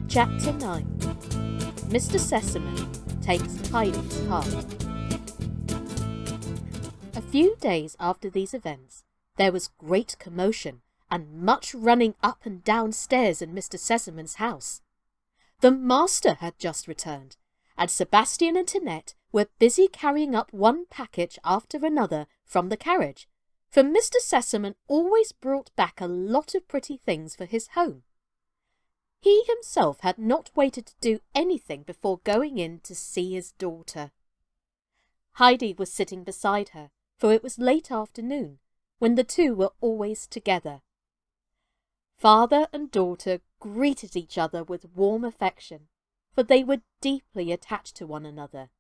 Chapter 9. Mr. Sesseman takes Heidi's part. A few days after these events, there was great commotion and much running up and down stairs in Mr. Sesseman's house. The master had just returned, and Sebastian and Tinette were busy carrying up one package after another from the carriage, for Mr. Sesseman always brought back a lot of pretty things for his home. He himself had not waited to do anything before going in to see his daughter. Heidi was sitting beside her, for it was late afternoon, when the two were always together. Father and daughter greeted each other with warm affection, for they were deeply attached to one another.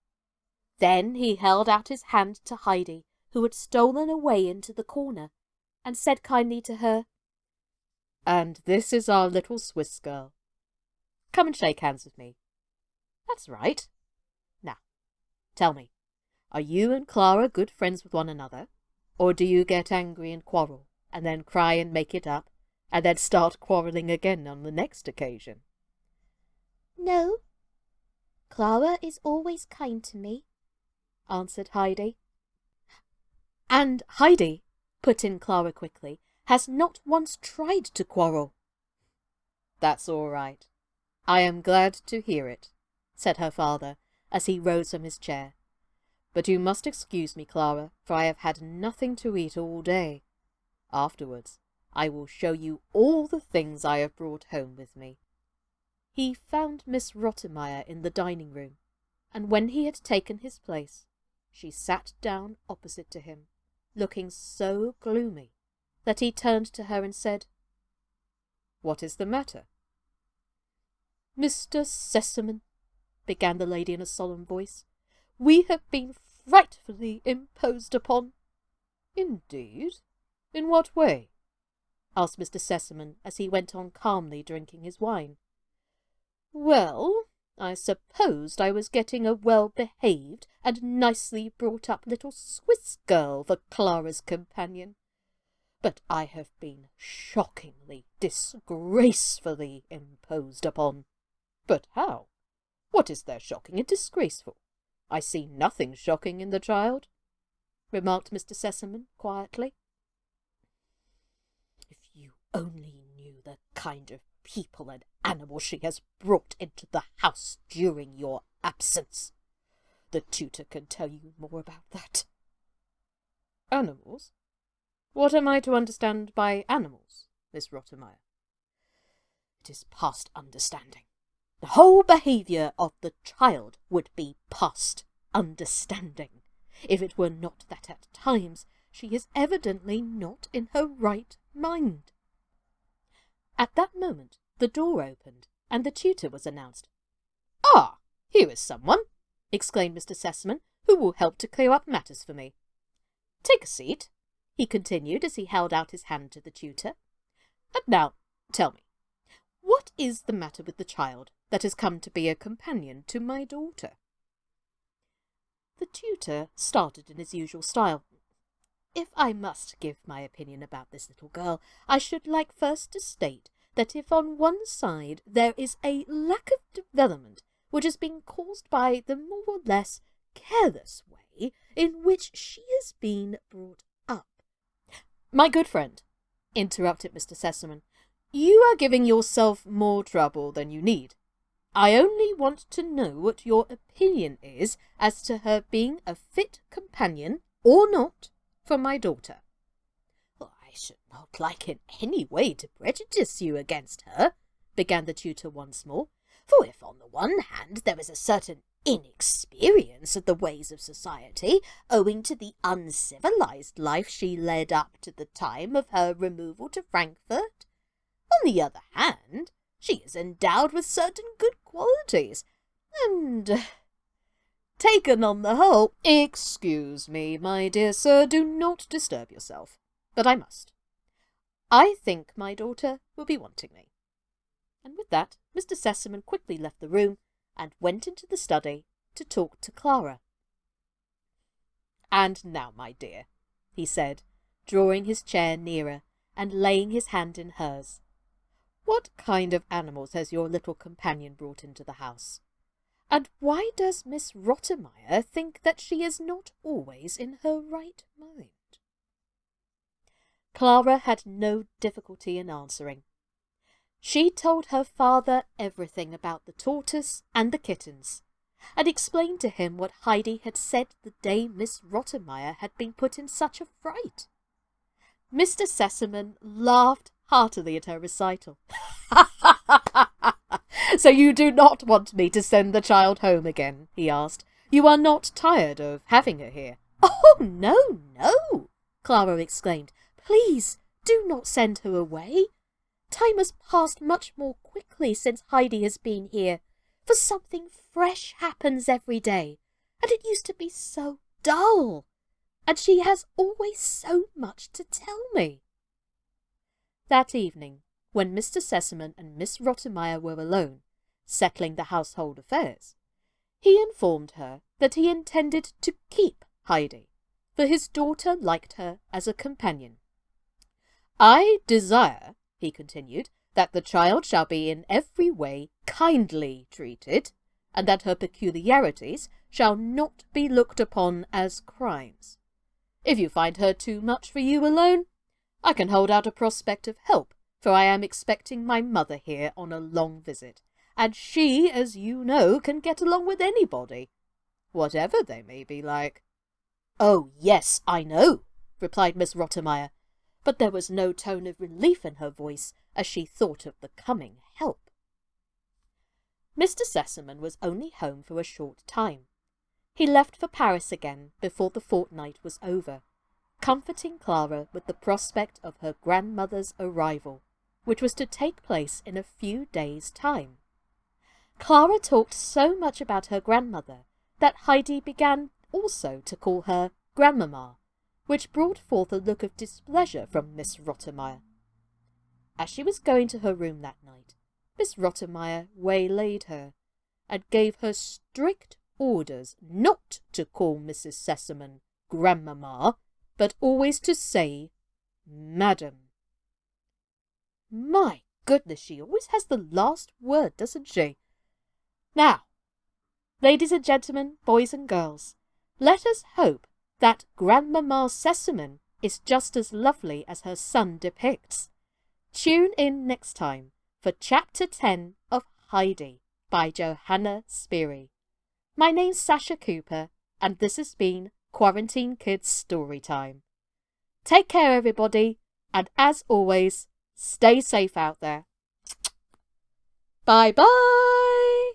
Then he held out his hand to Heidi, who had stolen away into the corner, and said kindly to her, "And this is our little Swiss girl. Come and shake hands with me. That's right. Now, tell me, are you and Clara good friends with one another, or do you get angry and quarrel, and then cry and make it up, and then start quarrelling again on the next occasion?" "No, Clara is always kind to me," answered Heidi. "And Heidi," put in Clara quickly, "has not once tried to quarrel." "That's all right. I am glad to hear it," said her father, as he rose from his chair. "But you must excuse me, Clara, for I have had nothing to eat all day. Afterwards, I will show you all the things I have brought home with me." He found Miss Rottermyer in the dining room, and when he had taken his place, she sat down opposite to him, looking so gloomy that he turned to her and said, "What is the matter?" "Mr. Sesseman," began the lady in a solemn voice, "we have been frightfully imposed upon." "Indeed? In what way?" asked Mr. Sesseman, as he went on calmly drinking his wine. "Well, I supposed I was getting a well-behaved and nicely brought-up little Swiss girl for Clara's companion. But I have been shockingly, disgracefully imposed upon." "But how? What is there shocking and disgraceful? I see nothing shocking in the child," remarked Mr. Sesseman quietly. "If you only knew the kind of people and animals she has brought into the house during your absence. The tutor can tell you more about that." "Animals? What am I to understand by animals, Miss Rottermyer?" "It is past understanding. The whole behaviour of the child would be past understanding, if it were not that at times she is evidently not in her right mind." At that moment the door opened, and the tutor was announced. "Ah, here is someone," exclaimed Mr. Sesseman, "who will help to clear up matters for me. Take a seat," he continued, as he held out his hand to the tutor. "And now, tell me, what is the matter with the child that has come to be a companion to my daughter?" The tutor started in his usual style. "If I must give my opinion about this little girl, I should like first to state that if on one side there is a lack of development which has been caused by the more or less careless way in which she has been brought up—" "My good friend," interrupted Mr. Sesseman, "you are giving yourself more trouble than you need. I only want to know what your opinion is as to her being a fit companion, or not, for my daughter." "I should not like in any way to prejudice you against her," began the tutor once more, "for if on the one hand there is a certain inexperience of the ways of society, owing to the uncivilized life she led up to the time of her removal to Frankfurt, on the other hand she is endowed with certain good qualities, and, taken on the whole—" "Excuse me, my dear sir, do not disturb yourself, but I must. I think my daughter will be wanting me." And with that Mr. Sesseman quickly left the room and went into the study to talk to Clara. "And now, my dear," he said, drawing his chair nearer and laying his hand in hers, What kind of animals has your little companion brought into the house? And why does Miss Rottermyer think that she is not always in her right mind?" Clara had no difficulty in answering. She told her father everything about the tortoise and the kittens, and explained to him what Heidi had said the day Miss Rottermyer had been put in such a fright. Mr. Sesseman laughed heartily at her recital. "So you do not want me to send the child home again?" he asked. "You are not tired of having her here?" "Oh, no, no!" Clara exclaimed. "Please do not send her away. Time has passed much more quickly since Heidi has been here, for something fresh happens every day, and it used to be so dull, and she has always so much to tell me." That evening, when Mr. Sesseman and Miss Rottermyer were alone, settling the household affairs, he informed her that he intended to keep Heidi, for his daughter liked her as a companion. "I desire," he continued, "that the child shall be in every way kindly treated, and that her peculiarities shall not be looked upon as crimes. If you find her too much for you alone, I can hold out a prospect of help, for I am expecting my mother here on a long visit, and she, as you know, can get along with anybody, whatever they may be like." "Oh, yes, I know," replied Miss Rottermyer, but there was no tone of relief in her voice as she thought of the coming help. Mr. Sesseman was only home for a short time. He left for Paris again before the fortnight was over, comforting Clara with the prospect of her grandmother's arrival, which was to take place in a few days' time. Clara talked so much about her grandmother that Heidi began also to call her Grandmamma, which brought forth a look of displeasure from Miss Rottermyer. As she was going to her room that night, Miss Rottermyer waylaid her, and gave her strict orders not to call Mrs. Sesseman Grandmamma, but always to say Madam. My goodness, she always has the last word, doesn't she? Now, ladies and gentlemen, boys and girls, let us hope that Grandmamma Sesseman is just as lovely as her son depicts. Tune in next time for Chapter 10 of Heidi by Johanna Spyri. My name's Sascha Cooper, and this has been Quarantine Kids Story Time. Take care, everybody, and as always, stay safe out there. Bye-bye!